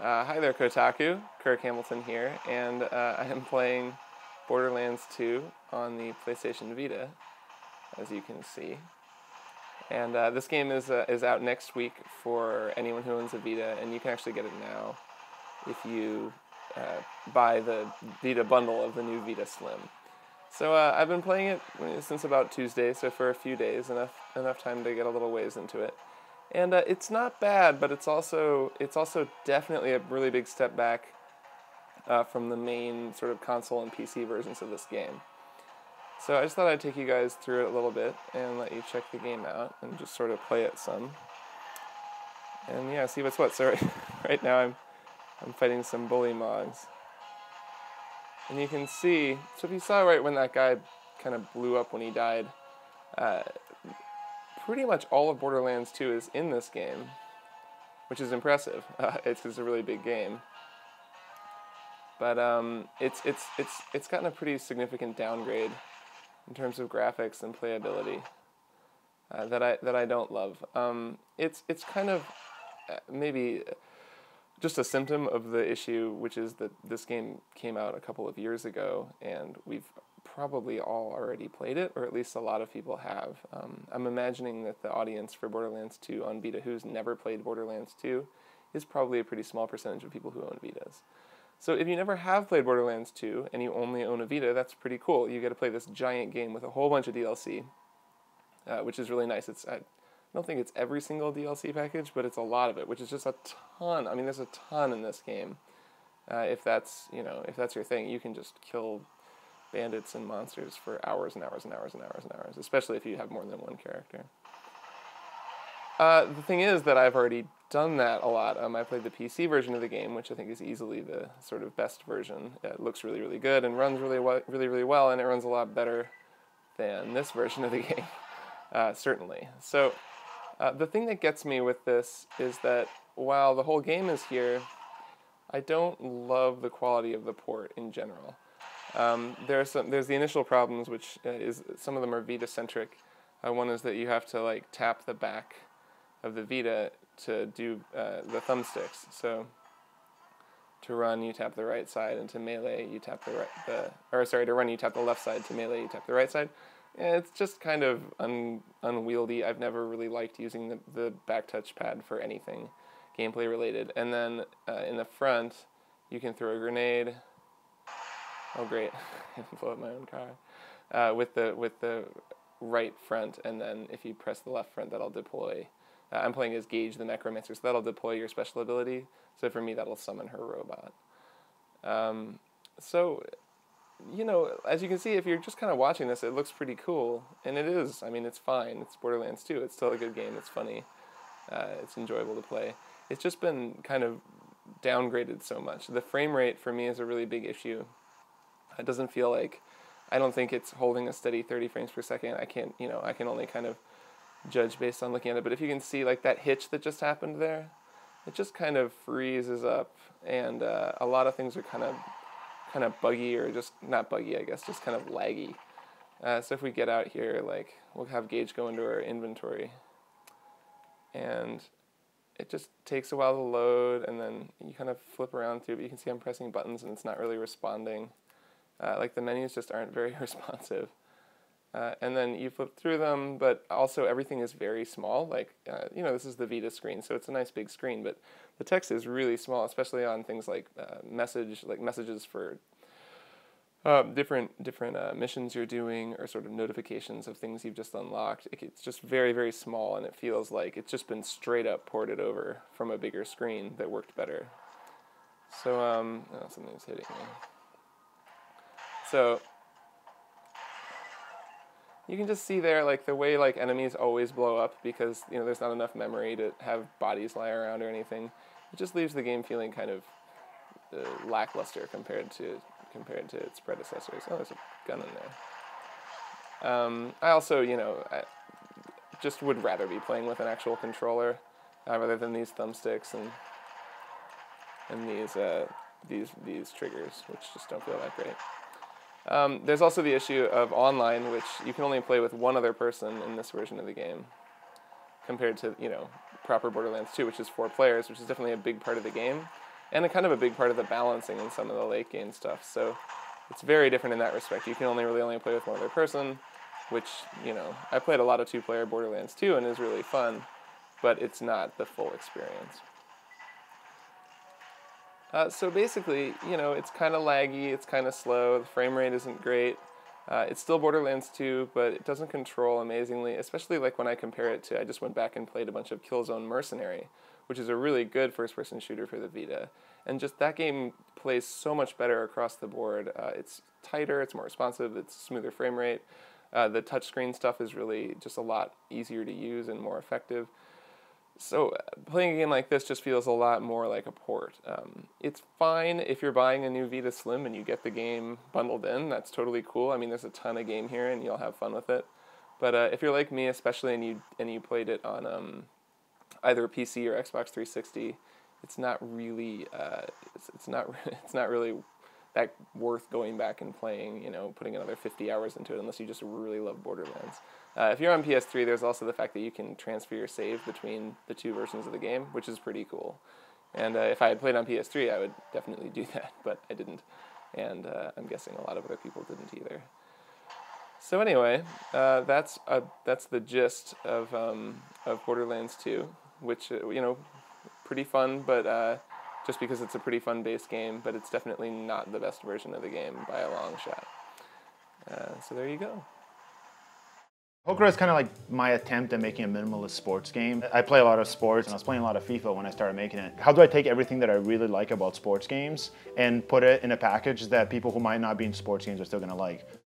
Hi there, Kotaku. Kirk Hamilton here, and I am playing Borderlands 2 on the PlayStation Vita, as you can see. And this game is out next week for anyone who owns a Vita, and you can actually get it now if you buy the Vita bundle of the new Vita Slim. So I've been playing it since about Tuesday, so for a few days, enough time to get a little ways into it. And it's not bad, but it's also definitely a really big step back from the main sort of console and PC versions of this game. So I just thought I'd take you guys through it a little bit and let you check the game out and just sort of play it some. And yeah, see what's what. So right now I'm fighting some bully mogs. And you can see, so if you saw right when that guy kind of blew up when he died, pretty much all of Borderlands 2 is in this game, which is impressive. It's a really big game. But it's gotten a pretty significant downgrade in terms of graphics and playability that I don't love. It's kind of maybe just a symptom of the issue, which is that this game came out a couple of years ago, and we've probably all already played it, or at least a lot of people have. I'm imagining that the audience for Borderlands 2 on Vita who's never played Borderlands 2 is probably a pretty small percentage of people who own Vitas. So if you never have played Borderlands 2 and you only own a Vita, that's pretty cool. You get to play this giant game with a whole bunch of DLC, which is really nice. I don't think it's every single DLC package, but it's a lot of it, which is just a ton. I mean, there's a ton in this game. If that's your thing, you can just kill bandits and monsters for hours and hours and hours and hours and hours, especially if you have more than one character. The thing is that I've already done that a lot. I played the PC version of the game, which I think is easily the sort of best version. It looks really, really good and runs really well, and it runs a lot better than this version of the game, certainly. So the thing that gets me with this is that while the whole game is here, I don't love the quality of the port in general. There's the initial problems, which is some of them are Vita-centric. One is that you have to like tap the back of the Vita to do the thumbsticks. So to run, you tap the right side, and to melee, you tap to run, you tap the left side. To melee, you tap the right side. And it's just kind of unwieldy. I've never really liked using the back touchpad for anything gameplay related. And then in the front, you can throw a grenade. Oh great, I blew up my own car. With the right front, and then if you press the left front, that'll deploy. I'm playing as Gage the Necromancer, so that'll deploy your special ability. So for me, that'll summon her robot. So, as you can see, if you're just kind of watching this, it looks pretty cool, and it is. I mean, it's fine. It's Borderlands 2. It's still a good game. It's funny. It's enjoyable to play. It's just been kind of downgraded so much. The frame rate for me is a really big issue. It doesn't feel like, I don't think it's holding a steady 30 frames per second. I can only kind of judge based on looking at it. But if you can see like that hitch that just happened there, it just kind of freezes up, and a lot of things are kind of buggy, or just not buggy, I guess, just kind of laggy. So if we get out here, like we'll have Gage go into our inventory, and it just takes a while to load, and then you kind of flip around through, but you can see I'm pressing buttons and it's not really responding. Like the menus just aren't very responsive. And then you flip through them, but also everything is very small. Like, this is the Vita screen, so it's a nice big screen, but the text is really small, especially on things like messages for different missions you're doing, or sort of notifications of things you've just unlocked. It's just very, very small, and it feels like it's just been straight up ported over from a bigger screen that worked better. So, something's hitting me. So you can just see there, like the way like enemies always blow up because there's not enough memory to have bodies lie around or anything. It just leaves the game feeling kind of lackluster compared to its predecessors. Oh, there's a gun in there. I also I just would rather be playing with an actual controller rather than these thumbsticks and these triggers, which just don't feel that great. There's also the issue of online, which you can only play with one other person in this version of the game, compared to, proper Borderlands 2, which is 4 players, which is definitely a big part of the game. and a kind of a big part of the balancing in some of the late game stuff. So it's very different in that respect. You can only play with one other person, which, you know, I played a lot of two-player Borderlands 2 and is really fun, but it's not the full experience. So basically, you know, it's kind of laggy, it's kind of slow, the frame rate isn't great. It's still Borderlands 2, but it doesn't control amazingly, especially like when I compare it to, I just went back and played a bunch of Killzone Mercenary, which is a really good first-person shooter for the Vita. And just that game plays so much better across the board. It's tighter, it's more responsive, it's smoother frame rate. The touchscreen stuff is really just a lot easier to use and more effective. So playing a game like this just feels a lot more like a port. It's fine if you're buying a new Vita Slim and you get the game bundled in. That's totally cool. I mean, there's a ton of game here and you'll have fun with it. But if you're like me, especially, and you played it on either a PC or Xbox 360, it's not really it's not really that worth going back and playing, you know, putting another 50 hours into it unless you just really love Borderlands. If you're on PS3, there's also the fact that you can transfer your save between the two versions of the game, which is pretty cool. And if I had played on PS3, I would definitely do that, but I didn't. And I'm guessing a lot of other people didn't either. So anyway, that's the gist of Borderlands 2, which, you know, pretty fun, but just because it's a pretty fun base game, but it's definitely not the best version of the game by a long shot. So there you go. Poker is kind of like my attempt at making a minimalist sports game. I play a lot of sports, and I was playing a lot of FIFA when I started making it. How do I take everything that I really like about sports games and put it in a package that people who might not be in sports games are still going to like?